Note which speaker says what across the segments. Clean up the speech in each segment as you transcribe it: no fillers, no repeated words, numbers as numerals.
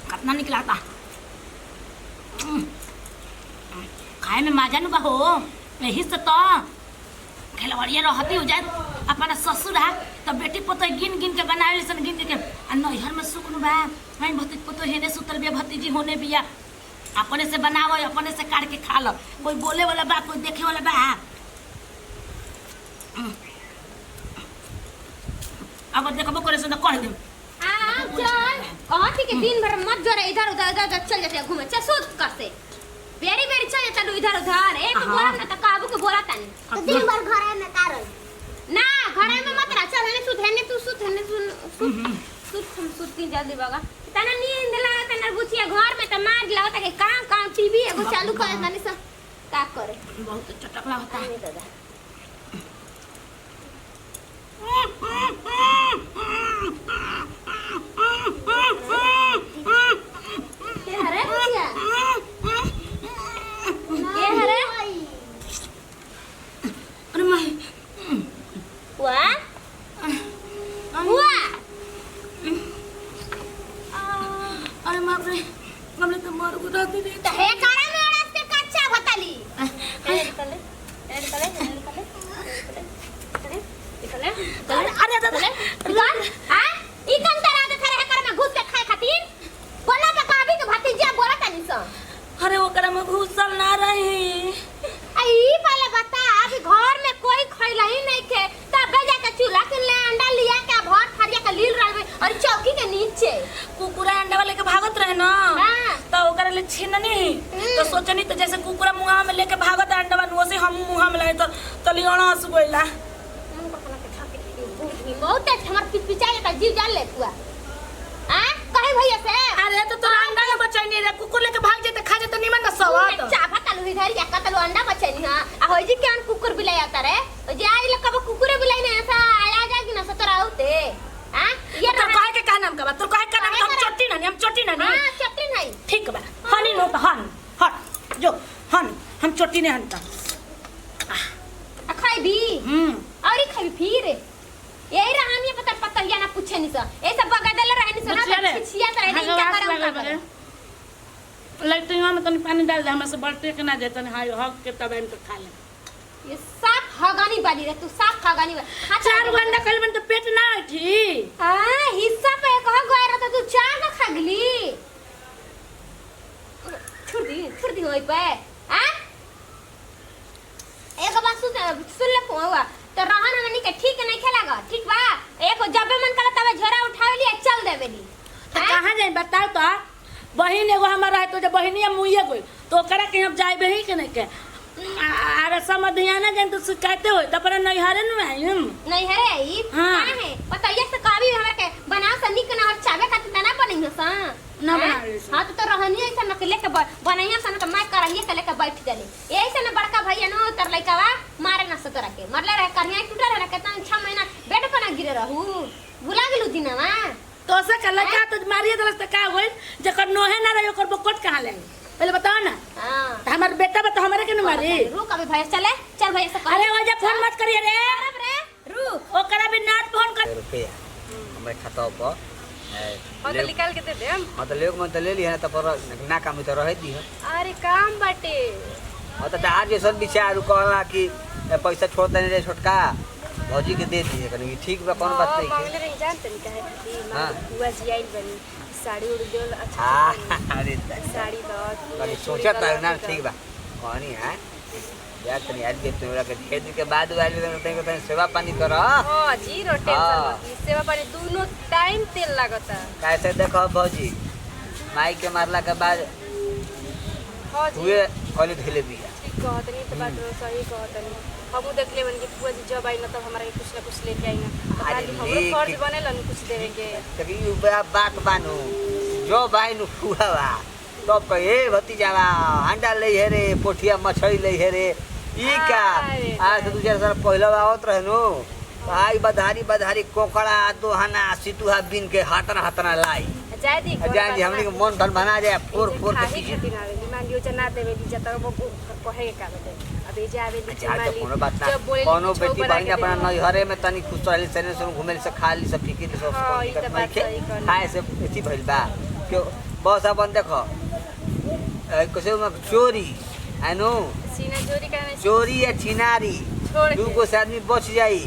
Speaker 1: कितना निकला था खाए में मजा न हो। यही से तो खिलवड़िया रहती हो जाए अपना ससुर है तो बेटी पोतो गिन गिन के बनावे सन गिन के नैहर में सुख न बा मैं भतीज पोतो हेने सुतल बिया भतीजी होने बिया अपने से बनावो अपने से काट के खा लो कोई बोले वाला बा कोई देखे वाला बा। अब देखबो करे से तो कह दे
Speaker 2: चल कहां थी कि दिन भर मत जरा इधर उधर चल जाते घूमे चल सूत कर से बेरी बेरी चल जाता इधर उधर एक बोला ना तो काबू के बोला तानी तो दिन भर घरे में का रही ना घरे में मत रह चल हने सुत हने तू सुत हने सुत की जल्दी बागा तना नींद ला तना बुचिया घर में त मार लाओ त के काम टीवी एगो चालू कर माने सब का करे
Speaker 1: बहुत चटकला होता है
Speaker 2: दादा क्या हरे बुचिया क्या हरे
Speaker 1: अरे माय
Speaker 2: हुआ हुआ
Speaker 1: अरे बाप रे हमने तो मर गुदा दी
Speaker 2: त हे काड़ा में अड़स के कच्चा बताली निकले
Speaker 1: अरे दादा
Speaker 2: निकाल हां ई कम तरह के खरे कर में घुस के खाए खातिर बोला त काबी के भतीजा बोला तनी स
Speaker 1: अरे ओकरा में घुसल ना रही
Speaker 2: आई पहले बता अभी घर में कोई खइला ही नहीं के तब जाके चूल्हा के ले अंडा लिया के भर फरिया के लील रहबे और चौकी के नीचे
Speaker 1: कुकुरा अंडा वाले के भागत रहे ना
Speaker 2: हां
Speaker 1: तो ओकरा ले छीननी तो सोचनी तो जैसे कुकुरा मुंह में लेके भागत अंडा बन वैसे हम मुंह में ले तो तलियाना हंस गइला
Speaker 2: बहुत हमर पिचपिचा के जीव जान ले तू आ कहे भैया से
Speaker 1: अरे तो तोरा अंडा के बचैनी रे कुकुर लेके भाग जाते खा जाते निमन ना सवाद
Speaker 2: चाफा तलु इधर या कतलु अंडा बचैनी हां आ होई जी केन कुकुर बिलाई आता रे ओ जे आज लोग कब कुकुरे बिलाई ने ऐसा आया जागी ना सतरा होते हां
Speaker 1: ये तो कहे के का नाम का बा तो कहे का नाम हम चोटी ना हम चोटी ना
Speaker 2: हां चट्टी नहीं
Speaker 1: ठीक बा हनी नो तो हन हट जो हन हम चोटी ने हनता
Speaker 2: आ खाई भी और ही खाई फिर यही रहानी पता या ना पूछे नहीं स ऐसा बगदल रहनी स ना छिछिया त रहनी क्या करे
Speaker 1: लाइटिंग में तनी पानी डाल दे हमरा से बर्तन के ना देतन हाय हक के तब इन के खा ले
Speaker 2: ये साफ हगानी बाली रे तू साफ हगानी
Speaker 1: चार घंटा कल में तो पेट ना थी
Speaker 2: हां हिस्सा पे कह गए रह तू चार ना खा गली छोड़ दी होई पे हां एक बात सुन ले हुआ तो रहन हमनी के ठीक नहीं खेलागा ठीक बा एक जबे मन कला तबे झोरा उठावे ली चल देवेली
Speaker 1: तो कहां जाई बताओ तो बहिन एगो हमारा है तो जब बहिनिया मुइए गई तो ओकरा के हम जाइबे ही के नहीं के अरे समधियाना जन तो शिकायत होई त पर नहीं हरे
Speaker 2: नहीं हरे ई
Speaker 1: हां
Speaker 2: है पता ये से काबी हमरा के बना से निक ना और चावे खातिर ना बनी हो सा
Speaker 1: ना बना
Speaker 2: हां तो रहनी ऐसा न के लेके बनाइया सन तो मैं करहिए के लेके बैठ जाले यही से न बड़का भैया न उतर लइकावा मारे न सतरा के मरले रहे कन्या टूटा रहे कितना 6 महीना बेड पर ना गिरे रहू भुला गेलु दिनवा
Speaker 1: तो से कल का तो मारिए दलस त का होई जकर नोहे ना रही ओकर बकोट कहां ले पहले बताओ ना
Speaker 2: हां
Speaker 1: हमर बेटा बता हमरे के न मारी
Speaker 2: रुक अभी भैया चल भैया से
Speaker 1: अरे हो जा फोन मत करिए रे
Speaker 2: रुक
Speaker 1: ओकरा भी नाट फोन कर
Speaker 3: रुपया मैं खाता पर
Speaker 4: तो निकाल के दे दे
Speaker 3: मतलब लोग में तो ले लिया तो पर ना काम तो रह दी है
Speaker 4: अरे काम बाटे
Speaker 3: और तो आज सब विचार कहला कि पैसा छोड़ देने रे छोटका भौजी के दे दिए कनी ठीक बा कौन बात नहीं
Speaker 4: मांगले रही जानते नहीं कहे कि
Speaker 3: हां
Speaker 4: बुआ जी आई बनी साड़ी उड़ देल अच्छा
Speaker 3: अरे
Speaker 4: साड़ी दत
Speaker 3: कनी सोचा था ना ठीक बा कहानी है यार तनी आज के तोरा के खेत के बाद वाले दिन तो सेवा पानी कर
Speaker 4: हां जीरो टेंशन मत सेवा पानी दोनों टाइम तेल लागता
Speaker 3: कैसे देखो भौजी माई के मारला के बाद
Speaker 4: हां जी
Speaker 3: हुए कॉलेज ढेले बिया
Speaker 4: ठीक कहत नहीं तो बात सही कहत नहीं हम देख ले बन के बुआ जी जब आई ना तब हमरा कुछ ना कुछ लेके आई ना तो खाली हमरो फर्ज बनेलन कुछ देवे के
Speaker 3: तभी बात बानू जो भाई नु फुआवा तो कहे भतीजावा अंडा ले हे रे पोठिया मछली ले हे रे ई का आज तो जरा पहला आवत रहनु आई बधारी कोकड़ा दोहना सितुहा बिन के हतना लाई
Speaker 4: जाय दी
Speaker 3: हमनी के मन धन बना जाए फोर के
Speaker 4: पीछे दिन आवे मान लियो जना देवे दी जत वो कहे का बते भेजे आवे
Speaker 3: जा तो कोनो बात ना कोनो बेटी बहन अपना नैहरे में तनी खुश रहली सने से घूमे से खा ली सब फिकिर सब
Speaker 4: हाँ, ई
Speaker 3: दिक्कत
Speaker 4: त
Speaker 3: नहीं
Speaker 4: बात सही
Speaker 3: के
Speaker 4: कहली।
Speaker 3: खाए से एथी भइल बा क्यों बस अपन देखो कैसे चोरी आई नो
Speaker 4: सीना चोरी करने से
Speaker 3: चोरी या चिनारी
Speaker 4: छोड़ के।
Speaker 3: दू गो से आदमी बच जाई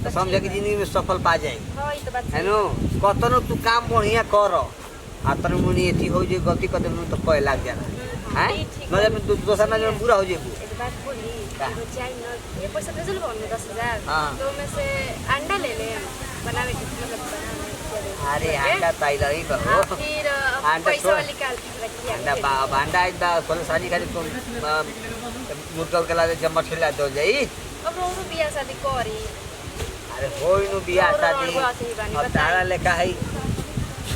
Speaker 3: तो समझे कि जिंदगी में सफल पा जाई
Speaker 4: हाँ ई त बात
Speaker 3: है
Speaker 4: सही।
Speaker 3: नो कतनो तू काम बढ़िया कर आ तन मुनी एथी हो जे गलती कर दे तो पय लाग जाला हैं
Speaker 4: ठीक, ठीक।
Speaker 3: न जब दोसर ना जब बुरा हो जेबू
Speaker 4: एक बात बोली
Speaker 3: का?
Speaker 4: एगो चाय न ये पैसा भेजल बा हमने 10,000
Speaker 3: हाँ।
Speaker 4: तो में से अंडा ले ले बनावे के मतलब बनावे के।
Speaker 3: अरे अंडा ताई लई
Speaker 4: हाँ,
Speaker 3: बहो
Speaker 4: फिर
Speaker 3: अंडा
Speaker 4: पैसा
Speaker 3: छोड़।
Speaker 4: निकाल के रखिए
Speaker 3: अंडा अंडा इदा कोन सानी खाली तुम मुर्गा के लागे जब मठेला दो जाई
Speaker 4: अब रोहु बियाह शादी करी
Speaker 3: अरे होई नु बियाह
Speaker 4: और
Speaker 3: शादी
Speaker 4: बुआ से ही बानी,
Speaker 3: अब
Speaker 4: बताई।
Speaker 3: तारा लेखा है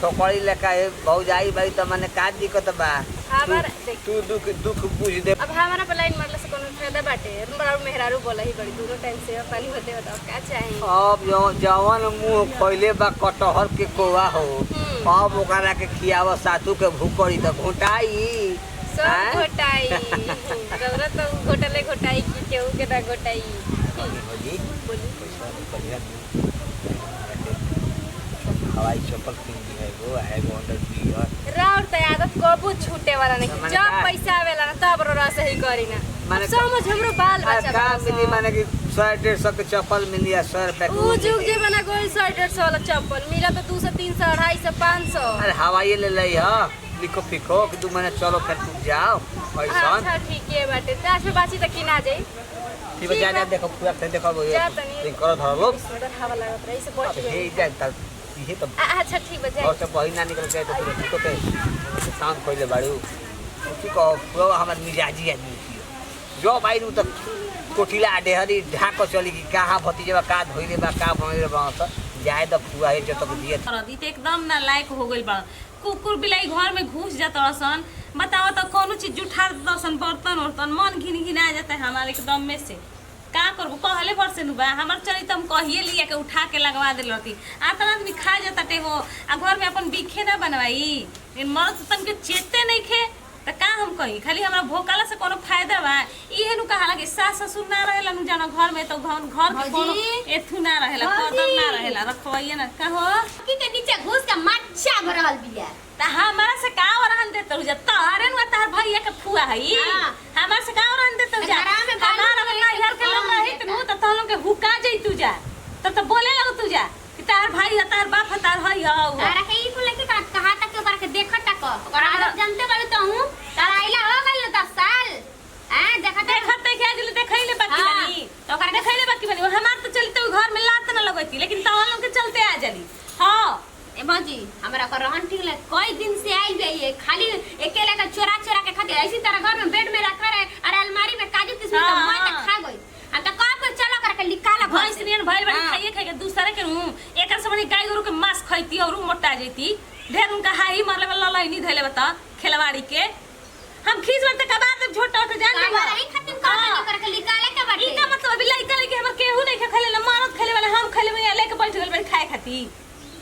Speaker 3: छोकड़ी लेखा है बहु जाई भाई त माने का दिक्कत बा
Speaker 4: हमार देख
Speaker 3: तू दुख दुख बुझ दे
Speaker 4: अब हमारा पर लाइन मारला से कोनो फायदा बाटे बड़ा मेहरारू बोला ही बड़ी दोनों टाइम से पानी होते बताओ क्या चाहे
Speaker 3: अब जवन मुंह खइले बा कटहर के कोवा हो अब ओकरा के खियाव सातू के भूकड़ी त घोटाई
Speaker 4: सब घोटाई जरूरत तो घोटले घोटाई की केहू के ना घोटाई
Speaker 3: होजी
Speaker 4: बोली
Speaker 3: हवाई चप्पल किन दी है वो है वो अंदर बियर
Speaker 4: राउर त आदत कबू छूटे वाला नहीं
Speaker 3: माने
Speaker 4: जब
Speaker 3: का?
Speaker 4: पैसा आवेला ना तब रो सही करी ना
Speaker 3: माने
Speaker 4: अब समझ हमरो बाल बच्चा
Speaker 3: का
Speaker 4: बा
Speaker 3: मिली माने कि 100-150 के चप्पल मिली 100 रुपए के
Speaker 4: ऊ जुग जे बना कोई 100-150 वाला चप्पल मिला तो 200 300 250 500
Speaker 3: अरे हवाई ले लई ह लिखो पिखो कि तू मैंने चलो फिर तू जाओ पैसा
Speaker 4: अच्छा ठीक है बाटे ताश में बाची तक ना जाई
Speaker 3: ठीक है जा देखो पूरा फिर देखो वो
Speaker 4: जा तनी।
Speaker 3: दिन करो धर लोग
Speaker 4: सुंदर हवा लागत रही से
Speaker 3: अब
Speaker 4: बैठ
Speaker 3: हे
Speaker 4: गई
Speaker 3: जा तब ये तो
Speaker 4: अच्छा ठीक बा जाई
Speaker 3: और से बही ना निकल गए तो फिर तो पे शाम कोइले बाड़ू तू को पूरा हमर मिजाजी आदमी थियो जो भाई नु तो कोठिला डेहरी ढाको चली कि कहां भतीजवा का धोइले बा का बनले बा त जाए त फुआ हे जो तक दिए
Speaker 1: रदी त एकदम ना लायक हो गइल बा कुकुर बिलाई घर में घुस जाता सन बताओ तो कोनो चीज जुठा दसन बर्तन उर्तन मन घिन घिना जाता है हमारे एकदम में से का करबो कहले पर से नुबा हमर चली तुम कहिए लिया के उठा के लगवा देल रहती आतना आदमी खा जाता टे हो आ घर में अपन बीखे ना बनवाई इन मर्द तन के चेते नहीं खे त का हम कही खाली हमरा भोकाला से कोनो फायदा बा इहे नु कहाला कि सास ससुर ना रहेला नु जाना घर में तो घर के कोनो एथु ना रहेला कदर ना रहेला रखवाइए ना का हो
Speaker 2: की के नीचे घुस के मच्छा भरल बिया
Speaker 1: त हमारा से का रहन देत रु जा तारे नु तार भैया के फुआ हई
Speaker 2: हाँ।
Speaker 1: हमार से का रहन देत जा
Speaker 2: घरा में बालू
Speaker 1: हमार अगर नैहर के लोग रही त नु त तहलों के हुका जई तू जा त बोले लग तू जा कि तार भाई है तार बाप है तार हई हौ
Speaker 2: तारा के ई कुल के कहा तक के बार के देखत तक ओकरा हम जानते बालू तो हूं तारा आइला हो गइल 10 साल देखत
Speaker 1: देखत के आजिल देखैले बाकी
Speaker 2: हाँ।
Speaker 1: बनी तो ओकरा देखैले बाकी बनी हमार तो चलते घर में लात ना लगैती लेकिन तहलों के चलते आ जली हां
Speaker 2: ए बाजी हमरा कर रहन ठीक ले कई दिन से आई गई खाली अकेले का चोरा चोरा के खाते ऐसी तरह घर में बेड में रखा रहे और अलमारी में काजू किशमिश तो मैं तक खा गई आ तो का पे चला करके निकाला
Speaker 1: भैंस नियन भइल बड़ी खाइए खाइए दूसरे के रूम एकर से बनी गाय गोरु के मांस खैती और मोटा जैती ढेर उनका हाई मारले वाला ललई नहीं धैले बता खिलवाड़ी के हम खींच बनते कबार में झोटा उठ जान
Speaker 2: हमारा ही खातिर का करके निकाले के बाटे
Speaker 1: ई का मतलब अभी लइका लइके हमर केहू नहीं खेले ना मारत खेले वाला हम खेले में लेके बैठ गेल बड़ी खाए खाती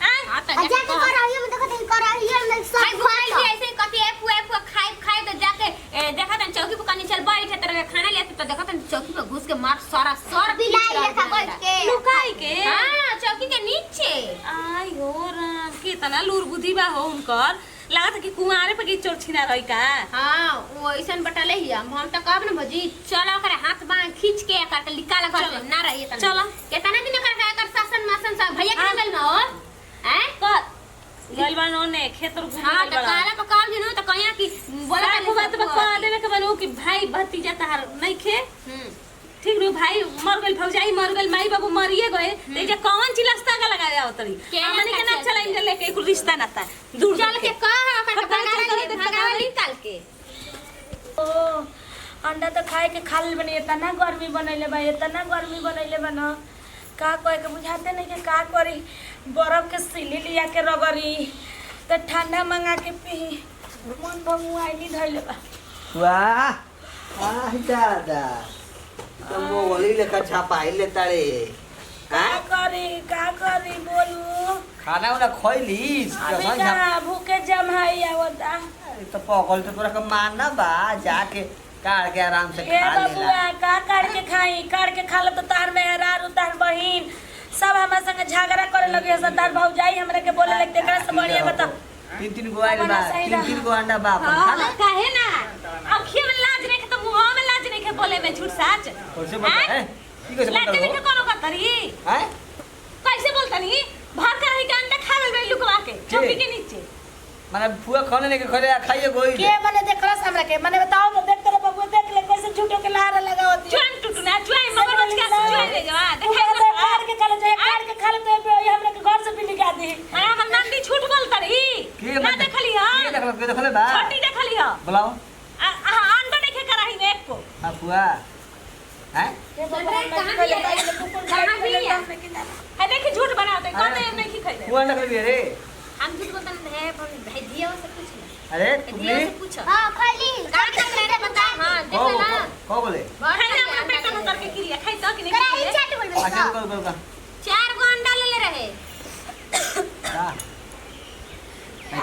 Speaker 2: हां तो जाके कराइए में देखत है कराइए में सब खाई भी ऐसे कथि एफ खाई खाई तो जाके देखत है चौकी पे कनी चल बैठे तरह खाना लेते तो देखत है चौकी पे घुस के मार सारा सर बिलाई लेखा बैठ के
Speaker 1: लुकाई के
Speaker 2: हां चौकी के नीचे
Speaker 1: आई हो राम कितना लूर बुद्धि बा हो उनकर लागत कि कुंवारे पे की चोर छिना रही का
Speaker 2: हां वो ऐसन बटले ही हम तो कहब न भजी चलो करे हाथ बांध खींच के करके निकाल घर से ना रही तना
Speaker 1: चलो
Speaker 2: कितना दिन कर कर शासन मासन सब भैया के गल में और हैं
Speaker 1: कर गइल बानो ने खेतर घूम
Speaker 2: हां तो काला पे काम दिनो तो कहिया कि बोला
Speaker 1: को बात बता देवे के बनू कि भाई भतीजा तहार नहीं खे ठीक नु भाई मर गइल भौजाई मर गइल माई बाबू मरिए गए ते जे कौन चिलस्ता का लगा जाओ तरी हमनी के ना चला इन लेके एक रिश्ता नाता दूर
Speaker 2: चल के कह कर भगा निकाल के
Speaker 1: ओ अंडा तो खाए के खाल बने इतना गर्मी बनैले बा इतना गर्मी बनैले बा न का कहे के बुझाते नहीं के का करी बर्फ के सिली लिया के रगड़ी तो ठंडा मंगा के पी मन भंगुआई नहीं धइले बा
Speaker 3: वाह आह दादा तुम वो वली लेखा छापाई ले तारे
Speaker 1: का करी बोलू
Speaker 3: खाना वाला खोइली
Speaker 1: अभी का भूखे जमाई आवता
Speaker 3: तो पकल तो तोरा के मारना बा जाके काट के आराम से
Speaker 1: ए
Speaker 3: खा लेला
Speaker 1: बबुआ का काट के खाई काट के खा लो तो तार मेहरारू तार बहिन सब हमारे संग झगड़ा करे लगे सब तार भौजाई हमरा के बोले लगते एकरा से बढ़िया बता
Speaker 3: 3 गो आइल बा 3 गो अंडा बा अपन खा ले
Speaker 2: काहे ना आँखियों में लाज नहीं के तो मुंह में लाज नहीं के बोले में झूठ सच
Speaker 3: कैसे बोलता है की कैसे
Speaker 2: लाज
Speaker 3: बोलता
Speaker 2: नहीं के कोनो कतरी
Speaker 3: है
Speaker 2: कैसे बोलता नहीं भात का ही अंडा खा ले लुकवा के चौकी के नीचे
Speaker 3: माने फुआ खाने ने के खरे खाइए गोई
Speaker 1: के मने देखलस हमरा के मने बताओ तो देख तेरे बबुआ देख ले कैसे झूठो के लार लगावती
Speaker 2: चुन टुटना चुई मगर रोज का चुई ले जा
Speaker 1: देखा
Speaker 2: देखा
Speaker 1: काट के खा ले जाए काट के खा ले तो ये हमरा के घर से भी निकाल दी
Speaker 2: अरे हम नंदी झूठ बोलता रही ना देखली हां
Speaker 3: के देखले बा
Speaker 2: छोटी देखली हां
Speaker 3: बुलाओ
Speaker 2: अंडा देखे कराही में एक को
Speaker 3: हां फुआ हैं
Speaker 2: कहां भी है देखी झूठ बनाते कहते हम नहीं खइले
Speaker 3: फुआ ना कर रे
Speaker 2: हम झूठ बोलता है भाई दिया से पूछ
Speaker 3: अरे
Speaker 2: दिया से
Speaker 3: तुमने
Speaker 2: पूछो
Speaker 5: हां खाली
Speaker 2: का कर रहे बता हां
Speaker 3: को
Speaker 2: देखो ना
Speaker 3: को बोले
Speaker 2: खाई ना अपना पेट में करके क्रिया खाई तो कि नहीं
Speaker 5: कराई
Speaker 2: खाई
Speaker 5: चाट बोल
Speaker 3: अच्छा कर का
Speaker 2: 4 गो अंडा ले रहे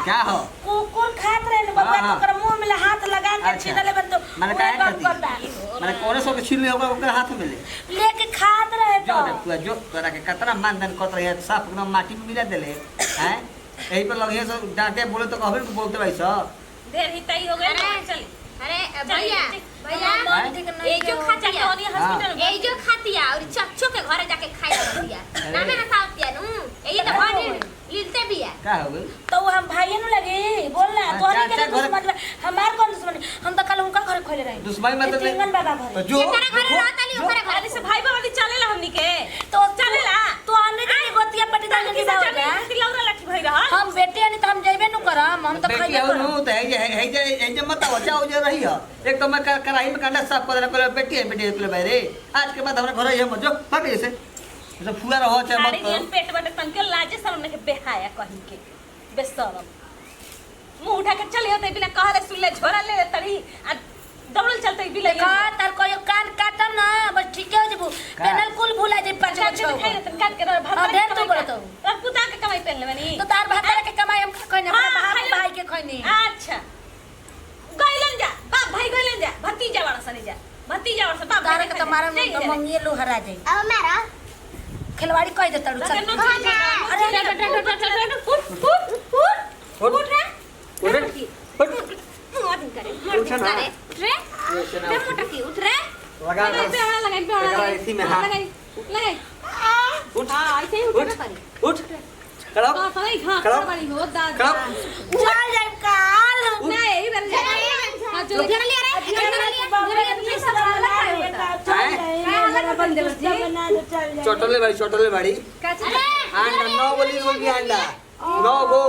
Speaker 3: क्या हो
Speaker 1: कुकुर खात रहे न बबुआ
Speaker 3: हाँ,
Speaker 1: तो कर मुंह में हाथ लगा के
Speaker 3: अच्छा।
Speaker 1: छीनले बन तो
Speaker 3: माने
Speaker 1: पूरा
Speaker 3: काहे
Speaker 1: बंद
Speaker 3: करती?
Speaker 1: कर डाली
Speaker 3: माने कोने सो के छीन ले होगा ओकर हाथ में ले
Speaker 1: लेके खात रहे
Speaker 3: जो
Speaker 1: तो
Speaker 3: रे फुआ जो तोरा के कतना मानदन कत रहे साफ एकदम माटी में मिला देले हैं यही पर लगे सो डांटे बोले तो कहबे बोलते भाई सो
Speaker 2: देर ही तई हो गए ना चल अरे भैया भैया ये जो खाता है और हॉस्पिटल में ये जो खाती है और चच्चो के घरे जाके खाई दिया ना मैं हसाती है नु ये तो बड़ी लिलते भी है
Speaker 3: का हो गई
Speaker 1: तो वो हम भाइयों न लगे बोलना
Speaker 3: हाँ,
Speaker 1: तो नहीं
Speaker 3: चाचा
Speaker 1: के दुश्मन हमार कौन दुश्मन हम तो कल उनका घर खोले रहे
Speaker 3: दुश्मनी मतलब नहीं।
Speaker 1: तिंगन बाबा घर
Speaker 3: तो जो
Speaker 2: तेरे घरे रहता नहीं ओकरे घरे से भाई बाबा चलेला हमनी के
Speaker 1: तो चलेला तो आने के गोतिया पटीदार के
Speaker 2: किसा
Speaker 1: जाओ
Speaker 2: चले लौरा लाठी भई रहा
Speaker 1: हम बेटे आनी तो हम जेबे नु करम हम तो
Speaker 3: बेटी
Speaker 1: खाइए
Speaker 3: हो नु तो है जे मत हो जाओ जे रही हो एक तो मैं कढ़ाई में कांडा साफ कर कर बेटी है बेटी के भाई रे आज के बाद हमरा घर है मत जो भाग जैसे जब फुआ रहो चाहे मत
Speaker 2: अरे
Speaker 3: करो
Speaker 2: पेट बटे तनके लाजे सामने के बेहाया कहीं के बेशरम मुंह उठा के चले होते बिना कह रे सुले झोरा ले तड़ी आ दौड़ल चलते बिना
Speaker 1: देखा तार कोई कान काटम ना बस ठीक है जब पेनल कुल भूला जे पांच
Speaker 2: काट
Speaker 1: छह
Speaker 2: के खाई त काट के भात
Speaker 1: अब ढेर तो बोलत हो।
Speaker 2: और पुता के कमाई पेन लेवनी
Speaker 1: तो तार भात के कमाई हम खइने
Speaker 2: हाँ,
Speaker 1: भाई
Speaker 2: खाइले।
Speaker 1: भाई के खइने
Speaker 2: अच्छा गइलन जा बाप भाई गइलन जा भतीजा वाला सनी जा भतीजा वाला बाप
Speaker 1: तारे के तो मारम तो मंगिए लो हरा जाई
Speaker 5: अब मेरा
Speaker 1: खिलवाड़ी कह दे तड़ू चल
Speaker 2: अरे उठ रे उठ रे मोटा की उठ रे
Speaker 3: लगा
Speaker 2: लगा
Speaker 3: इसी में हाथ
Speaker 2: लगा
Speaker 3: उठ
Speaker 2: हां ऐसे ही उठ
Speaker 3: उठ खड़ा हो, खड़ा हो, खड़ा हो।
Speaker 1: चल जाई काल
Speaker 2: नहीं इधर जा हां जो इधर ले
Speaker 3: चोटले भाई चोटले बाड़ी अंडा 9 बोली हो गया अंडा 9 गो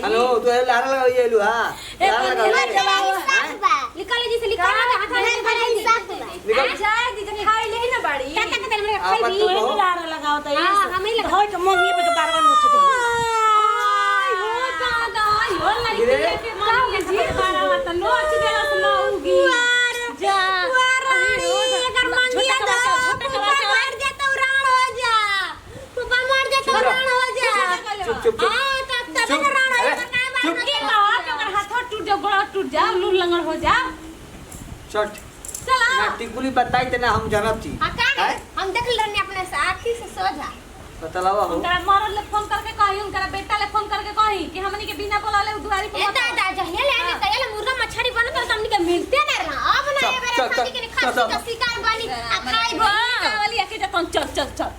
Speaker 3: हेलो तो है लारा लगा ये लू हां लारा लगा
Speaker 2: निकाले जैसे निकाल हाथ में
Speaker 3: निकल
Speaker 2: चाय दी खाई ले ना बाड़ी का का तेल में
Speaker 3: आप
Speaker 2: खाई
Speaker 3: तू
Speaker 2: दी
Speaker 3: हो
Speaker 1: लार लगाओ त
Speaker 2: हां हम ही लगा
Speaker 1: होय त मंगिए पे के बारवन मुछ दे
Speaker 2: हो दादा हो लगी के मांगे जी मारा मत नोच देला से नौगी जा वारानी अगर मांगिया दो मर जा तो राण हो जा पापा मर जा तो राण हो जा
Speaker 3: चुप चुप चुप
Speaker 2: हां तब तब राण हो जा
Speaker 3: चुप
Speaker 2: की बात अगर हाथ टूट जा गोड़ टूट जा लूर लंगड़ हो जा
Speaker 3: चट
Speaker 2: चला
Speaker 3: मैं टिकुली बताई त ना हम जानत थी
Speaker 2: हां का हम देख लेनी अपने आंखी से सोझा
Speaker 3: बतलावा हो
Speaker 2: उनकरा मरल ले फोन करके कही उनकरा बेटा ले फोन करके कही कि हमनी के बिना बोलाले दुआरी पे ए दादा जहिया ले आने तैयार मुर्गा मछली बनत तो हमनी के मिलते ना रहा अब ना ये बेरा खाती के खाती का शिकार बनी आ खाई बो वाली आके जतन चल चल चल